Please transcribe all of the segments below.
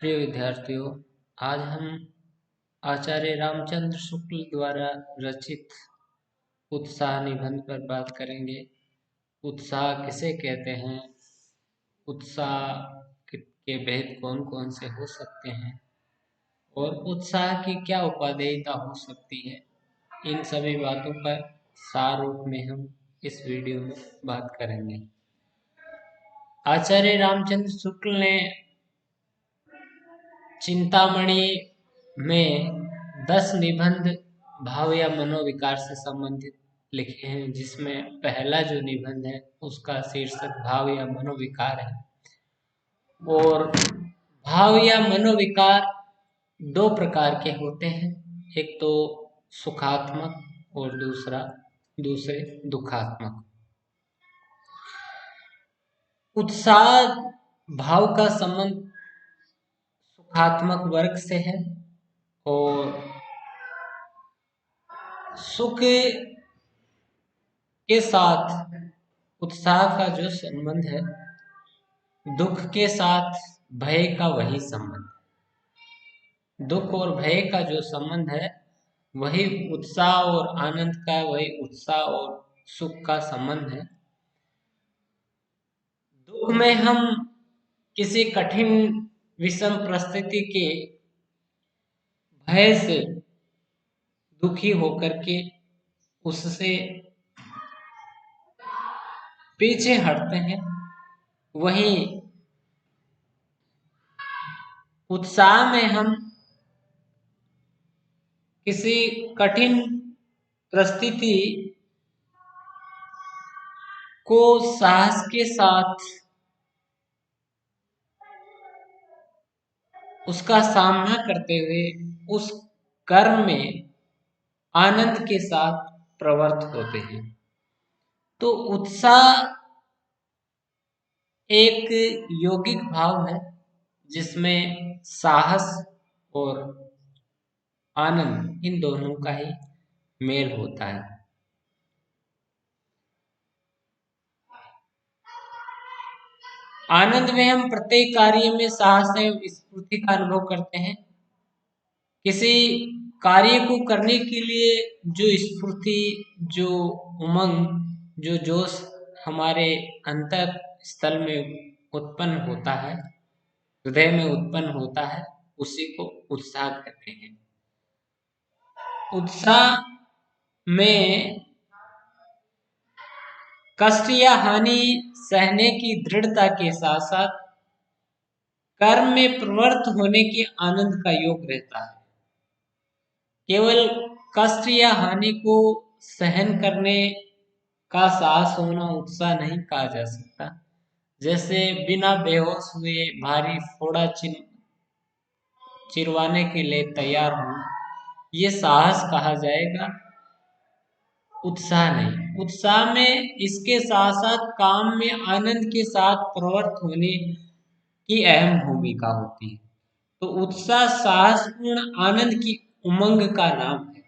प्रिय विद्यार्थियों, आज हम आचार्य रामचंद्र शुक्ल द्वारा रचित उत्साह निबंध पर बात करेंगे। उत्साह किसे कहते हैं, उत्साह के भेद कौन कौन से हो सकते हैं और उत्साह की क्या उपादेयता हो सकती है, इन सभी बातों पर सार रूप में हम इस वीडियो में बात करेंगे। आचार्य रामचंद्र शुक्ल ने चिंतामणि में 10 निबंध भाव या मनोविकार से संबंधित लिखे हैं, जिसमें पहला जो निबंध है उसका शीर्षक भाव या मनोविकार है। और भाव या मनोविकार दो प्रकार के होते हैं, एक तो सुखात्मक और दूसरे दुखात्मक। उत्साह भाव का संबंध सुखात्मक वर्ग से है और सुख के साथ उत्साह का जो संबंध है, दुख के साथ भय का वही संबंध। दुख और भय का जो संबंध है वही उत्साह और आनंद का, वही उत्साह और सुख का संबंध है। दुख में हम किसी कठिन विषम परिस्थिति के भय से दुखी होकर के उससे पीछे हटते हैं, वहीं उत्साह में हम किसी कठिन परिस्थिति को साहस के साथ उसका सामना करते हुए उस कर्म में आनंद के साथ प्रवृत्त होते हैं। तो उत्साह एक यौगिक भाव है जिसमें साहस और आनंद इन दोनों का ही मेल होता है। आनंद में हम प्रत्येक कार्य में साहस एवं स्फूर्ति का अनुभव करते हैं। किसी कार्य को करने के लिए जो स्फूर्ति, जो उमंग, जो जोश हमारे अंतर स्थल में उत्पन्न होता है, हृदय में उत्पन्न होता है, उसी को उत्साह कहते हैं। उत्साह में कष्ट या हानि सहने की दृढ़ता के साथ साथ कर्म में प्रवृत्त होने के आनंद का योग रहता है। केवल कष्ट या हानि को सहन करने का साहस होना उत्साह नहीं कहा जा सकता। जैसे बिना बेहोश हुए भारी फोड़ा चिरवाने के लिए तैयार होना, ये साहस कहा जाएगा, उत्साह नहीं। उत्साह में इसके साथ साथ काम में आनंद के साथ प्रवृत्त होने की अहम भूमिका होती है। तो उत्साह साहसपूर्ण आनंद की उमंग का नाम है।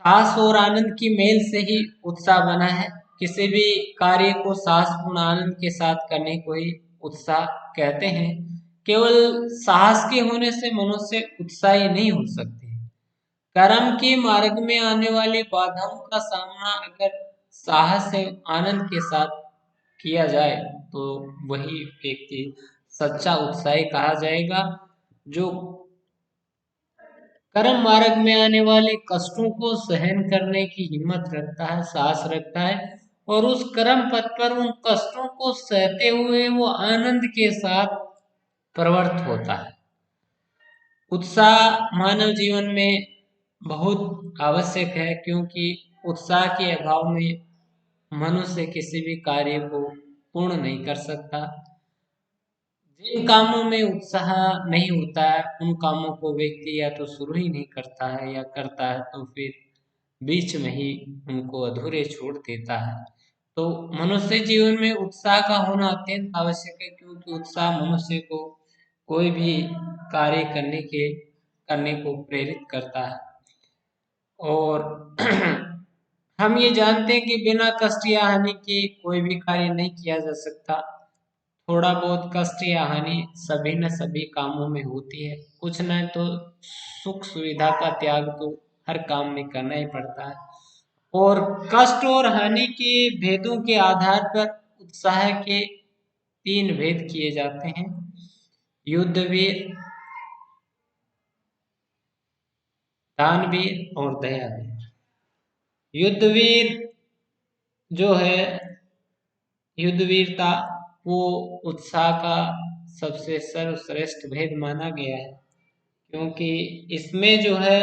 साहस और आनंद की मेल से ही उत्साह बना है। किसी भी कार्य को साहसपूर्ण आनंद के साथ करने को ही उत्साह कहते हैं। केवल साहस के होने से मनुष्य उत्साही नहीं हो सकते। कर्म के मार्ग में आने वाली बाधाओं का सामना अगर साहस एवं आनंद के साथ किया जाए तो वही व्यक्ति सच्चा उत्साही कहा जाएगा, जो कर्म मार्ग में आने वाले कष्टों को सहन करने की हिम्मत रखता है, साहस रखता है और उस कर्म पथ पर उन कष्टों को सहते हुए वो आनंद के साथ प्रवृत्त होता है। उत्साह मानव जीवन में बहुत आवश्यक है, क्योंकि उत्साह के अभाव में मनुष्य किसी भी कार्य को पूर्ण नहीं कर सकता। जिन कामों में उत्साह नहीं होता है उन कामों को व्यक्ति या तो शुरू ही नहीं करता है, या करता है तो फिर बीच में ही उनको अधूरे छोड़ देता है। तो मनुष्य जीवन में उत्साह का होना अत्यंत आवश्यक है, क्योंकि उत्साह मनुष्य को कोई भी कार्य करने को प्रेरित करता है। और हम ये जानते हैं कि बिना कष्ट या हानि के कोई भी कार्य नहीं किया जा सकता। थोड़ा बहुत कष्ट या हानि सभी न सभी कामों में होती है। कुछ न तो सुख सुविधा का त्याग तो हर काम में करना ही पड़ता है। और कष्ट और हानि के भेदों के आधार पर उत्साह के तीन भेद किए जाते हैं। युद्धवीर, दानवीर और दयावीर। युद्धवीर जो है, युद्धवीरता, वो उत्साह का सबसे सर्वश्रेष्ठ भेद माना गया है, क्योंकि इसमें जो है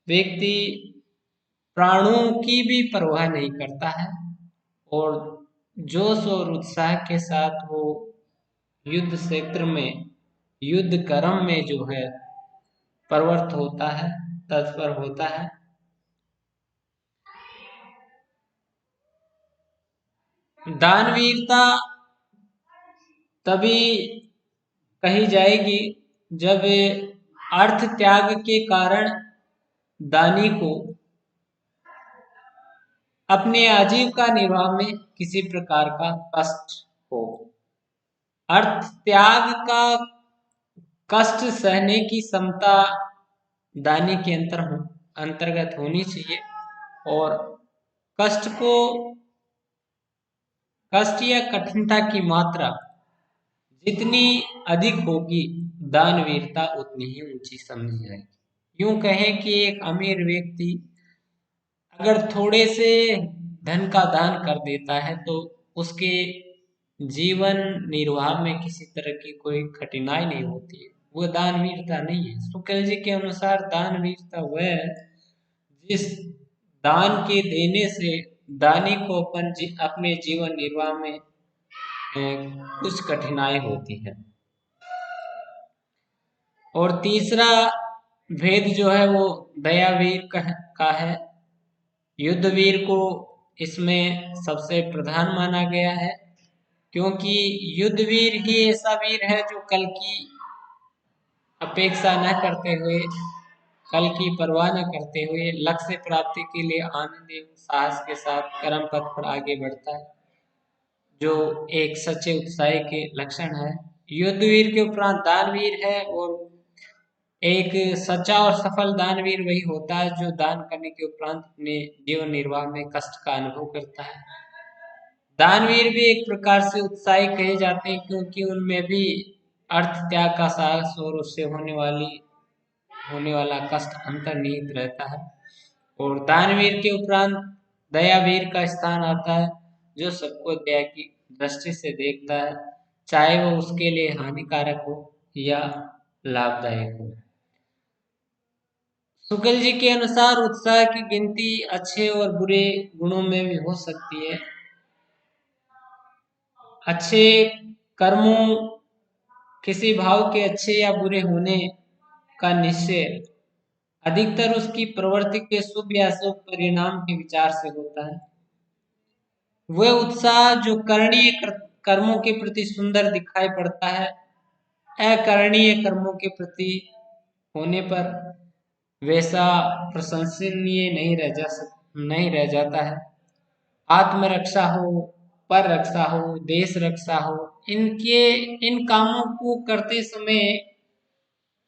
व्यक्ति प्राणों की भी परवाह नहीं करता है और जोश और उत्साह के साथ वो युद्ध क्षेत्र में, युद्ध कर्म में जो है प्रवृत्त होता है, तत्पर होता है। दानवीरता तभी कही जाएगी जब अर्थ त्याग के कारण दानी को अपने आजीविका निर्वाह में किसी प्रकार का कष्ट हो। अर्थ त्याग का कष्ट सहने की क्षमता दानी के अंतर्गत होनी चाहिए। और कष्ट को, कष्ट या कठिनता की मात्रा जितनी अधिक होगी, दानवीरता उतनी ही ऊंची समझी जाएगी। यूं कहें कि एक अमीर व्यक्ति अगर थोड़े से धन का दान कर देता है तो उसके जीवन निर्वाह में किसी तरह की कोई कठिनाई नहीं होती है, वो दानवीरता नहीं है। शुक्ल जी के अनुसार दानवीरता वह है जिस दान के देने से दानी को अपने जीवन निर्वाह में कुछ कठिनाई होती है। और तीसरा भेद जो है वो दयावीर का है। युद्धवीर को इसमें सबसे प्रधान माना गया है, क्योंकि युद्धवीर ही ऐसा वीर है जो कल की अपेक्षा न करते हुए, कल की परवाह न करते हुए लक्ष्य प्राप्ति के लिए आनंद एवं साहस के साथ कर्म पथ पर आगे बढ़ता है, जो एक सच्चे उत्साही के लक्षण है। युद्धवीर के उपरांत दानवीर है, और एक सच्चा और सफल दानवीर वही होता है जो दान करने के उपरांत अपने जीवन निर्वाह में कष्ट का अनुभव करता है। दानवीर भी एक प्रकार से उत्साही कहे जाते हैं, क्योंकि उनमें भी अर्थ त्याग का साहस और उससे होने वाला कष्ट अंतर्निहित रहता है। और दानवीर के उपरांत दयावीर का स्थान आता है, जो सबको दया की दृष्टि से देखता है, चाहे वो उसके लिए हानिकारक हो या लाभदायक हो। शुक्ल जी के अनुसार उत्साह की गिनती अच्छे और बुरे गुणों में भी हो सकती है। अच्छे कर्मों, किसी भाव के अच्छे या बुरे होने का निश्चय अधिकतर उसकी प्रवृत्ति के शुभ या अशुभ परिणाम के विचार से होता है। वह उत्साह जो करणीय कर्मों के प्रति सुंदर दिखाई पड़ता है, अकरणीय कर्मों के प्रति होने पर वैसा प्रशंसनीय नहीं रह जाता है। आत्मरक्षा हो, पर रक्षा हो, देश रक्षा हो, इन कामों को करते समय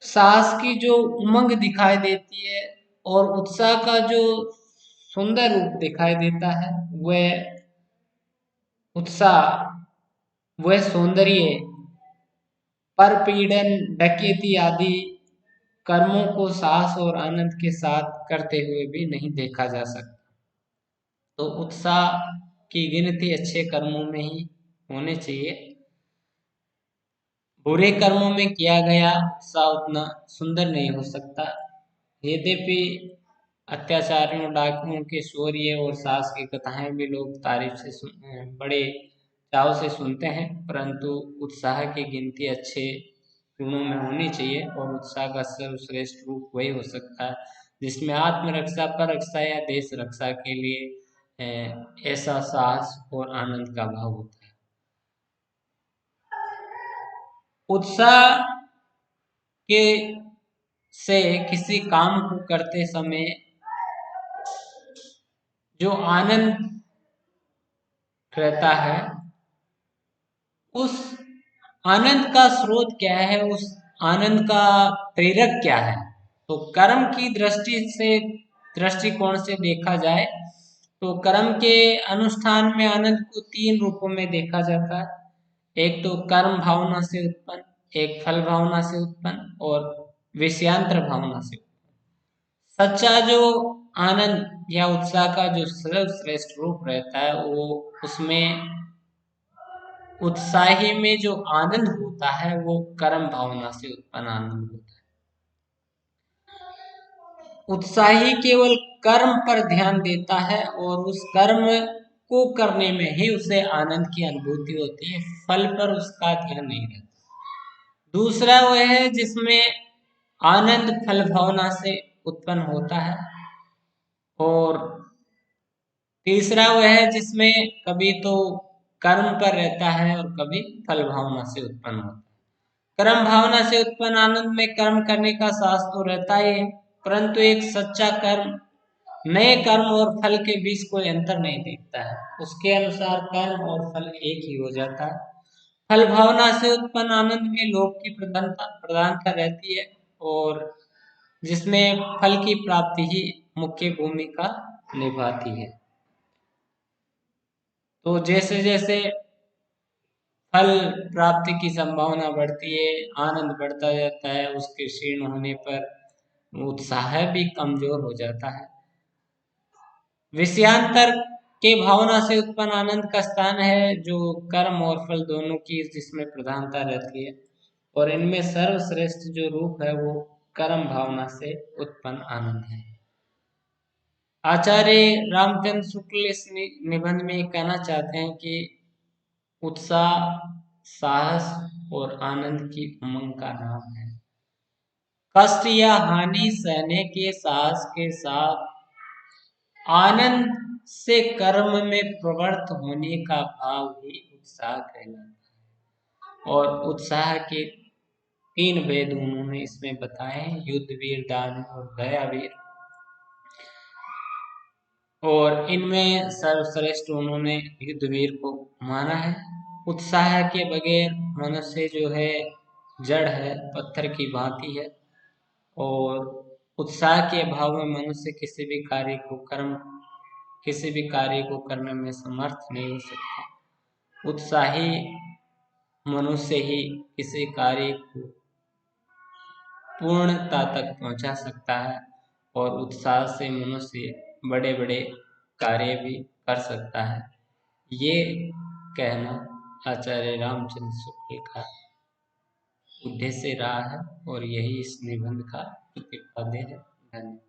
साहस की जो उमंग दिखाई देती है और उत्साह का जो सुंदर रूप दिखाई देता है, वह उत्साह, वह सौंदर्य परपीड़न, डकैती आदि कर्मों को साहस और आनंद के साथ करते हुए भी नहीं देखा जा सकता। तो उत्साह की गिनती अच्छे कर्मों में ही होने चाहिए। बुरे कर्मों में किया गया उत्साह उतना सुंदर नहीं हो सकता। यद्यपि अत्याचारियों, डाकुओं के शौर्य और साहस की कथाएं भी लोग बड़े चाव से सुनते हैं, परंतु उत्साह की गिनती अच्छे गुणों में होनी चाहिए। और उत्साह का सर्वश्रेष्ठ रूप वही हो सकता है जिसमें आत्मरक्षा, पर रक्षा या देश रक्षा के लिए ऐसा साहस और आनंद का भाव होता है। उत्साह के से किसी काम को करते समय जो आनंद रहता है, उस आनंद का स्रोत क्या है, उस आनंद का प्रेरक क्या है। तो कर्म की दृष्टिकोण से देखा जाए तो कर्म के अनुष्ठान में आनंद को तीन रूपों में देखा जाता है। एक तो कर्म भावना से उत्पन्न, एक फल भावना से उत्पन्न और विषयांतर भावना से। सच्चा जो आनंद या उत्साह का जो सर्वश्रेष्ठ रूप रहता है, वो उसमें उत्साही में जो आनंद होता है वो कर्म भावना से उत्पन्न आनंद होता है। उत्साही केवल कर्म पर ध्यान देता है और उस कर्म को करने में ही उसे आनंद की अनुभूति होती है, फल पर उसका ध्यान नहीं रहता। दूसरा वह है जिसमें आनंद फल भावना से उत्पन्न होता है और तीसरा वह है जिसमें कभी तो कर्म पर रहता है और कभी फल भावना से उत्पन्न होता है। कर्म भावना से उत्पन्न आनंद में कर्म करने का साहस तो रहता ही है, परंतु एक सच्चा कर्म नए कर्म और फल के बीच कोई अंतर नहीं देखता है, उसके अनुसार कर्म और फल एक ही हो जाता है। फल भावना से उत्पन्न आनंद में लोभ की प्रधानता रहती है और जिसमें फल की प्राप्ति ही मुख्य भूमिका निभाती है। तो जैसे जैसे फल प्राप्ति की संभावना बढ़ती है, आनंद बढ़ता जाता है, उसके क्षीण होने पर उत्साह भी कमजोर हो जाता है। विषयांतर के भावना से उत्पन्न आनंद का स्थान है जो कर्म और फल दोनों की जिसमें प्रधानता रहती है और इनमें सर्वश्रेष्ठ जो रूप है वो कर्म भावना से उत्पन्न आनंद है। आचार्य रामचंद्र शुक्ल इस निबंध में कहना चाहते हैं कि उत्साह साहस और आनंद की उमंग का नाम है। कष्ट या हानि सहने के साहस के साथ आनंद से कर्म में प्रवृत्त होने का भाव ही उत्साह कहलाता है। और उत्साह के तीन भेद उन्होंने इसमें बताए हैं, युद्ध वीर, दान और दया वीर। और इनमें सर्वश्रेष्ठ उन्होंने युद्ध वीर को माना है। उत्साह के बगैर मनुष्य जो है जड़ है, पत्थर की भांति है और उत्साह के अभाव में मनुष्य किसी भी कार्य को करने में समर्थ नहीं हो सकता। उत्साही मनुष्य ही किसी कार्य को पूर्णता तक पहुंचा सकता है और उत्साह से मनुष्य बड़े बड़े कार्य भी कर सकता है। ये कहना आचार्य रामचंद्र शुक्ल का उद्देश्य रहा है और यही इस निबंध का प्रतिपाद्य है। धन्यवाद।